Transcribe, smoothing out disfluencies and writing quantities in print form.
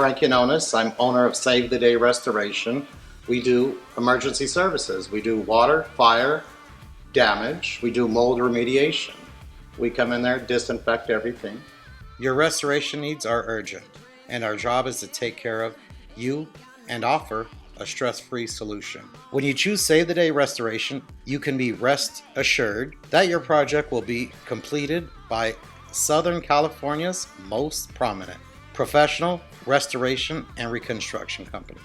Frank Yanonis. I'm owner of Save the Day Restoration. We do emergency services. We do water, fire, damage. We do mold remediation. We come in there, disinfect everything. Your restoration needs are urgent, and our job is to take care of you and offer a stress-free solution. When you choose Save the Day Restoration, you can be rest assured that your project will be completed by Southern California's most prominent professional restoration and reconstruction company.